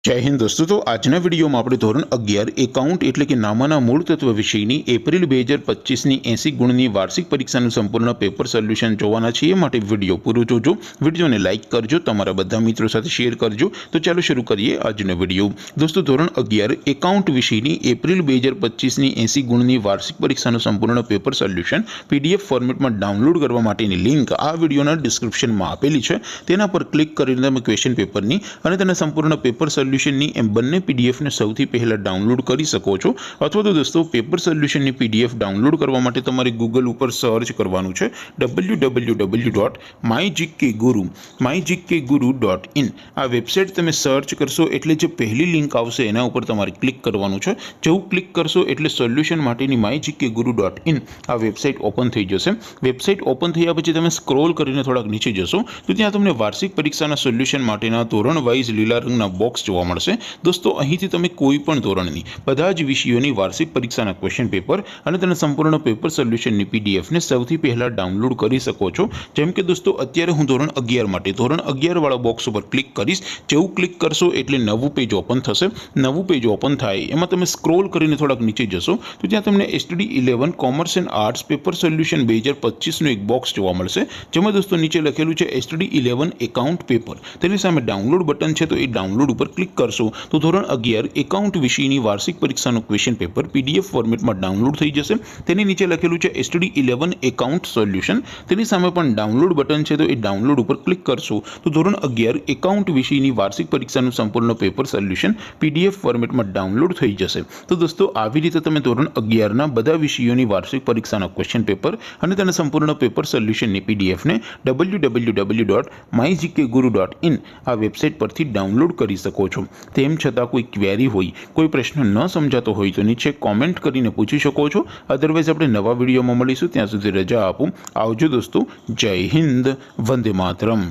जय हिंद दोस्तों। तो आजना वीडियो में આપણે ધોરણ 11 એકાઉન્ટ એટલે કે નામાના મૂળ તત્વ વિષયની એપ્રિલ 2025 ની 80 ગુણની વાર્ષિક પરીક્ષાનું સંપૂર્ણ પેપર સોલ્યુશન જોવાના છીએ। માટે વિડિયો પૂરો જોજો, વિડિયોને લાઈક કરજો, તમારા બધા મિત્રો સાથે શેર કરજો। તો ચાલો શરૂ કરીએ આજનો વિડિયો। દોસ્તો ધોરણ 11 એકાઉન્ટ વિષયની એપ્રિલ 2025 ની 80 ગુણની વાર્ષિક પરીક્ષાનું સંપૂર્ણ પેપર સોલ્યુશન પીડીએફ ફોર્મેટમાં ડાઉનલોડ કરવા માટેની લિંક આ વિડિયોના ડિસ્ક્રિપ્શનમાં આપેલી છે। તેના પર ક્લિક કરીને તમે ક્વેશ્ચન પેપરની અને તેના સંપૂર્ણ પેપર સોલ્યુશનની એમ બંને પીડીએફને સૌથી પહેલા ડાઉનલોડ કરી શકો છો। અથવા તો દોસ્તો પેપર સોલ્યુશનની પીડીએફ ડાઉનલોડ કરવા માટે તમારે ગૂગલ ઉપર સર્ચ કરવાનું છે www.mygkguru.in। આ વેબસાઇટ તમે સર્ચ કરશો એટલે જે પહેલી લિંક આવશે એના ઉપર તમારે ક્લિક કરવાનું છે। જેવું ક્લિક કરશો એટલે સોલ્યુશન માટેની mygkguru.in આ વેબસાઇટ ઓપન થઈ જશે। વેબસાઇટ ઓપન થયા પછી તમે સ્ક્રોલ કરીને થોડાક નીચે જશો તો ત્યાં તમને વાર્ષિક પરીક્ષાના સોલ્યુશન માટેના ધોરણ વાઇઝ લીલા રંગના બોક્સ જોવા મળશે। દોસ્તો અહીંથી તમે કોઈ પણ ધોરણની બધા જ વિષયોની વાર્ષિક પરીક્ષાના ક્વેશ્ચન પેપર અને તેના સંપૂર્ણ પેપર સોલ્યુશનની પીડીએફને સૌથી પહેલા ડાઉનલોડ કરી શકો છો। જેમ કે દોસ્તો અત્યારે હું ધોરણ 11 માટે ધોરણ 11 વાળા બોક્સ ઉપર ક્લિક કરીશ। જેવું ક્લિક કરશો એટલે નવું પેજ ઓપન થશે। નવું પેજ ઓપન થાય એમાં તમે સ્ક્રોલ કરીને થોડાક નીચે જશો તો ત્યાં તમને STD 11 commerce and arts paper solution 2025 નું એક બોક્સ જોવા મળશે। જેમાં દોસ્તો નીચે લખેલું છે STD 11 એકાઉન્ટ પેપર। તેની સામે ડાઉનલોડ બટન છે તો એ ડાઉનલોડ ઉપર ક્લિક કરશો તો ધોરણ 11 એકાઉન્ટ વિષયની વાર્ષિક પરીક્ષાનું ક્વેશ્ચન પેપર પીડીએફ ફોર્મેટમાં ડાઉનલોડ થઈ જશે। તેની નીચે લખેલું છે STD 11 એકાઉન્ટ સોલ્યુશન। તેની સામે પણ ડાઉનલોડ બટન છે તો એ ડાઉનલોડ ઉપર ક્લિક કરશો તો ધોરણ 11 એકાઉન્ટ વિષયની વાર્ષિક પરીક્ષાનું સંપૂર્ણ પેપર સોલ્યુશન પીડીએફ ફોર્મેટમાં ડાઉનલોડ થઈ જશે। તો દોસ્તો આવી રીતે તમે ધોરણ 11 ના બધા વિષયોની વાર્ષિક પરીક્ષાના ક્વેશ્ચન પેપર અને તેના સંપૂર્ણ પેપર સોલ્યુશનની પીડીએફને www.mygkguru.in આ વેબસાઇટ પરથી ડાઉનલોડ કરી શકો છો। તેમ છતાં કોઈ ક્વેરી હોય, કોઈ પ્રશ્ન ન સમજાતો હોય તો નીચે કોમેન્ટ કરીને પૂછી શકો છો। અધરવાઇઝ આપણે નવા વિડીયોમાં મળીશું, ત્યાં સુધી રજા આપો। આવજો દોસ્તો, જય હિન્દ, વંદે માતરમ।